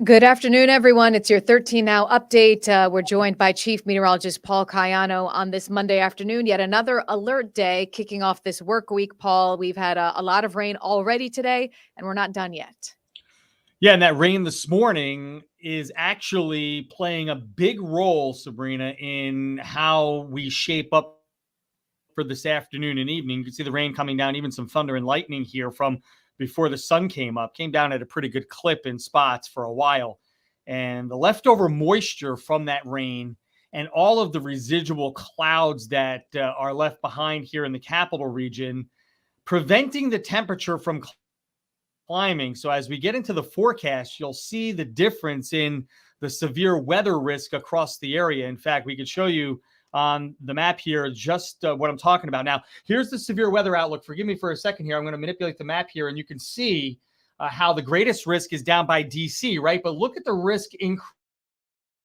Good afternoon, everyone. It's your 13 Now update. We're joined by Chief Meteorologist Paul Cayano on this Monday afternoon. Yet another alert day kicking off this work week, Paul. We've had a lot of rain already today, and we're not done yet. Yeah, and that rain this morning is actually playing a big role, Sabrina, in how we shape up for this afternoon and evening. You can see the rain coming down, even some thunder and lightning here from before the sun came up. Came down at a pretty good clip in spots for a while. And the leftover moisture from that rain and all of the residual clouds that are left behind here in the capital region, preventing the temperature from climbing. So as we get into the forecast, you'll see the difference in the severe weather risk across the area. In fact, we could show you on the map here just what I'm talking about. Now, here's the severe weather outlook. Forgive me for a second here. I'm going to manipulate the map here, and you can see how the greatest risk is down by DC, right? But look at the risk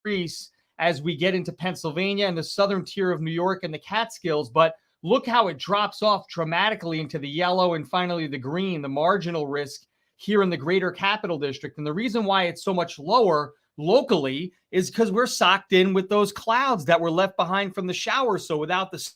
increase as we get into Pennsylvania and the southern tier of New York and the Catskills. But look how it drops off dramatically into the yellow and finally the green, the marginal risk here in the greater capital district. And the reason why it's so much lower locally is because we're socked in with those clouds that were left behind from the shower. So without the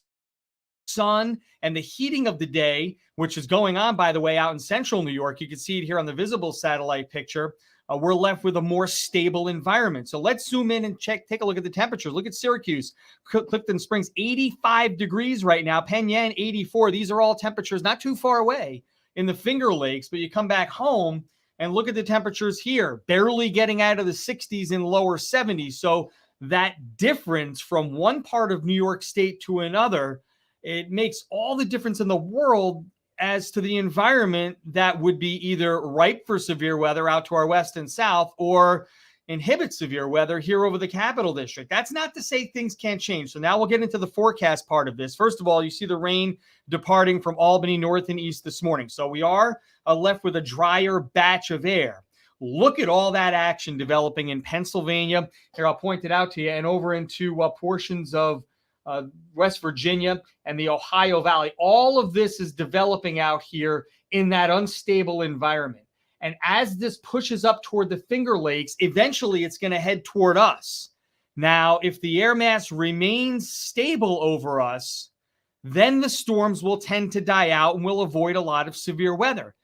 sun and the heating of the day, which is going on, by the way, out in central New York, you can see it here on the visible satellite picture. We're left with a more stable environment. So let's zoom in and take a look at the temperatures. Look at Syracuse, Clifton Springs, 85 degrees right now. Penn Yan, 84. These are all temperatures not too far away in the Finger Lakes, but you come back home and look at the temperatures here, barely getting out of the 60s and lower 70s. So that difference from one part of New York State to another, it makes all the difference in the world as to the environment that would be either ripe for severe weather out to our west and south or inhibit severe weather here over the capital district. That's not to say things can't change. So now we'll get into the forecast part of this. First of all, you see the rain departing from Albany north and east this morning. So we are left with a drier batch of air. Look at all that action developing in Pennsylvania. Here, I'll point it out to you, and over into portions of West Virginia and the Ohio Valley. All of this is developing out here in that unstable environment. And as this pushes up toward the Finger Lakes, eventually it's going to head toward us. Now, if the air mass remains stable over us, then the storms will tend to die out and we'll avoid a lot of severe weather.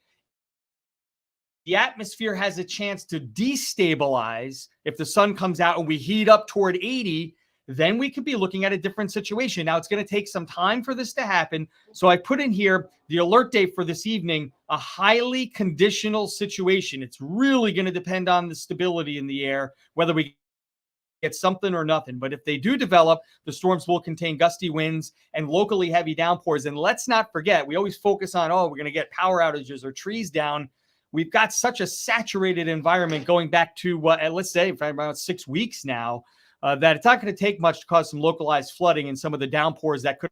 The atmosphere has a chance to destabilize if the sun comes out and we heat up toward 80. Then we could be looking at a different situation. Now, it's going to take some time for this to happen. So I put in here the alert date for this evening, a highly conditional situation. It's really going to depend on the stability in the air, whether we get something or nothing. But if they do develop, the storms will contain gusty winds and locally heavy downpours. And let's not forget, we always focus on, we're going to get power outages or trees down. We've got such a saturated environment going back to, let's say, about 6 weeks now, that it's not going to take much to cause some localized flooding and some of the downpours that could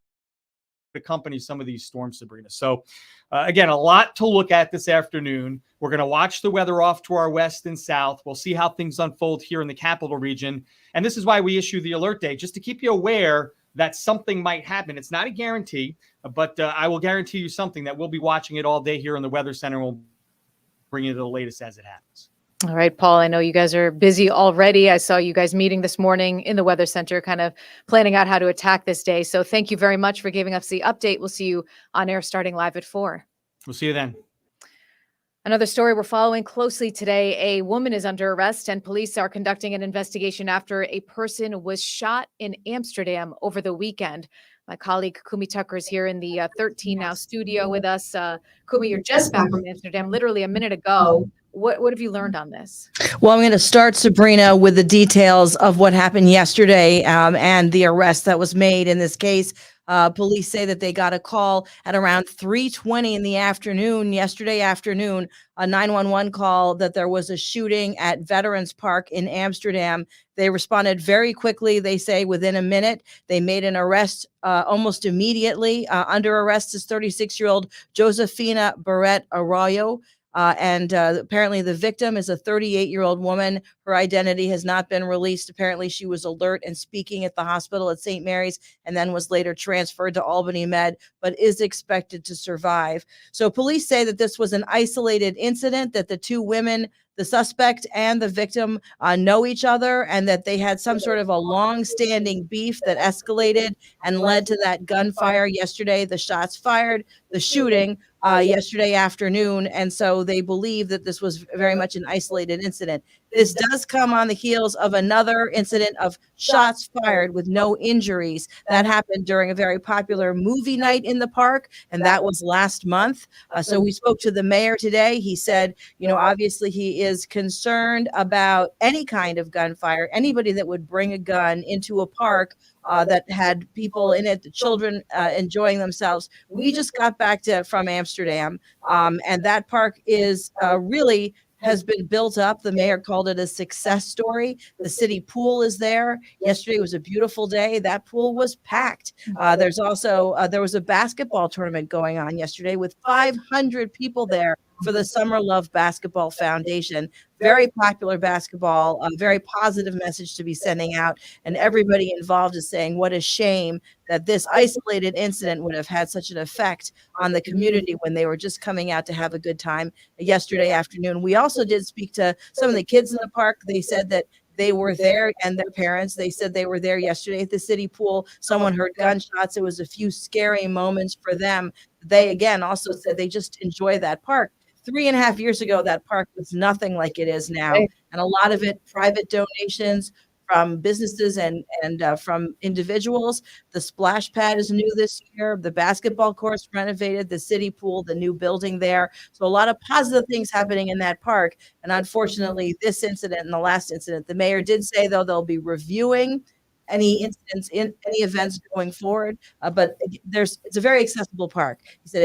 accompany some of these storms, Sabrina. So, again, a lot to look at this afternoon. We're going to watch the weather off to our west and south. We'll see how things unfold here in the capital region. And this is why we issue the alert day, just to keep you aware that something might happen. It's not a guarantee, but I will guarantee you something that we'll be watching it all day here in the Weather Center. We'll bring you the latest as it happens. All right, Paul, I know you guys are busy already. I saw you guys meeting this morning in the Weather Center, kind of planning out how to attack this day. So thank you very much for giving us the update. We'll see you on air starting live at 4. We'll see you then. Another story we're following closely today. A woman is under arrest and police are conducting an investigation after a person was shot in Amsterdam over the weekend. My colleague Kumi Tucker is here in the 13 Now studio with us. Kumi, you're just back from Amsterdam literally a minute ago. What have you learned on this? Well, I'm going to start, Sabrina, with the details of what happened yesterday and the arrest that was made in this case. Police say that they got a call at around 3:20 in the afternoon, yesterday afternoon, a 911 call that there was a shooting at Veterans Park in Amsterdam. They responded very quickly. They say within a minute, they made an arrest almost immediately. Under arrest is 36-year-old Josefina Barret Arroyo. And apparently the victim is a 38-year-old woman. Her identity has not been released. Apparently she was alert and speaking at the hospital at St. Mary's and then was later transferred to Albany Med, but is expected to survive. So police say that this was an isolated incident, that the two women, the suspect and the victim, know each other, and that they had some sort of a long-standing beef that escalated and led to that gunfire yesterday, the shots fired, the shooting yesterday afternoon. And so they believe that this was very much an isolated incident. This does come on the heels of another incident of shots fired with no injuries that happened during a very popular movie night in the park, and that was last month. So we spoke to the mayor today. He said, obviously he is concerned about any kind of gunfire, anybody that would bring a gun into a park that had people in it, the children enjoying themselves. We just got back from Amsterdam, and that park is really has been built up. The mayor called it a success story. The city pool is there. Yesterday was a beautiful day. That pool was packed. There's also there was a basketball tournament going on yesterday with 500 people there for the Summer Love Basketball Foundation. Very popular basketball, a very positive message to be sending out. And everybody involved is saying what a shame that this isolated incident would have had such an effect on the community when they were just coming out to have a good time yesterday afternoon. We also did speak to some of the kids in the park. They said that they were there, and their parents, they said they were there yesterday at the city pool. Someone heard gunshots. It was a few scary moments for them. They, again, also said they just enjoy that park. 3.5 years ago, that park was nothing like it is now. And a lot of it, private donations from businesses and from individuals. The splash pad is new this year. The basketball courts renovated, the city pool, the new building there. So a lot of positive things happening in that park. And unfortunately, this incident and the last incident, the mayor did say, though, they'll be reviewing any incidents in any events going forward. But it's a very accessible park. He said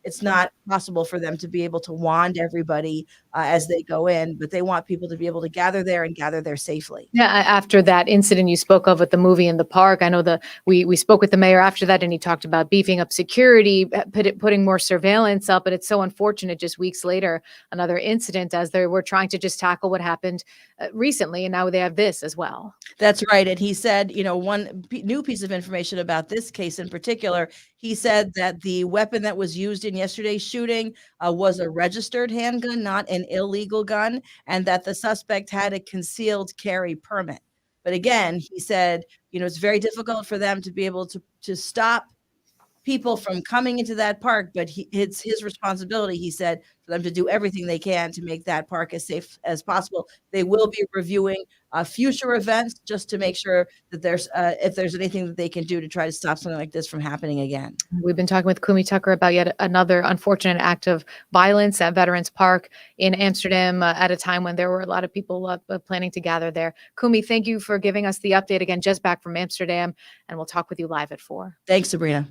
it's not possible for them to be able to wand everybody as they go in, but they want people to be able to gather there and gather there safely. Yeah, after that incident you spoke of with the movie in the park, I know we spoke with the mayor after that, and he talked about beefing up security, putting more surveillance up, but it's so unfortunate just weeks later, another incident as they were trying to just tackle what happened recently, and now they have this as well. That's right. And he said, one new piece of information about this case in particular, he said that the weapon that was used in yesterday's shooting was a registered handgun, not an illegal gun, and that the suspect had a concealed carry permit. But again, he said, it's very difficult for them to be able to stop people from coming into that park, but it's his responsibility, he said, for them to do everything they can to make that park as safe as possible. They will be reviewing future events just to make sure that if there's anything that they can do to try to stop something like this from happening again. We've been talking with Kumi Tucker about yet another unfortunate act of violence at Veterans Park in Amsterdam at a time when there were a lot of people planning to gather there. Kumi, thank you for giving us the update again, just back from Amsterdam, and we'll talk with you live at 4. Thanks, Sabrina.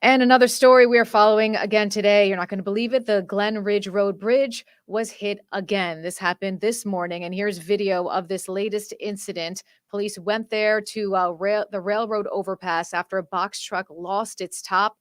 And another story we are following again today. You're not going to believe it. The Glen Ridge Road Bridge was hit again. This happened this morning, and here's video of this latest incident. Police went there to the railroad overpass after a box truck lost its top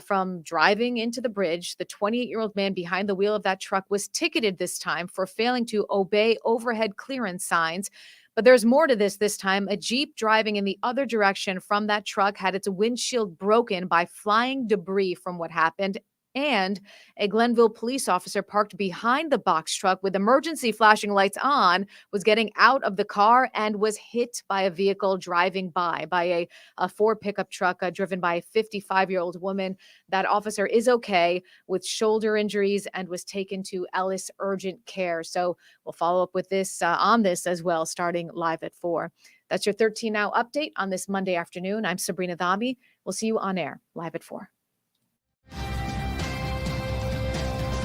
from driving into the bridge. The 28-year-old man behind the wheel of that truck was ticketed this time for failing to obey overhead clearance signs. But there's more to this time. A Jeep driving in the other direction from that truck had its windshield broken by flying debris from what happened. And a Glenville police officer parked behind the box truck with emergency flashing lights on was getting out of the car and was hit by a vehicle driving by a Ford pickup truck driven by a 55-year-old woman. That officer is okay with shoulder injuries and was taken to Ellis Urgent Care. So we'll follow up with this on this as well, starting live at 4. That's your 13 Now update on this Monday afternoon. I'm Sabrina Dhami. We'll see you on air live at 4.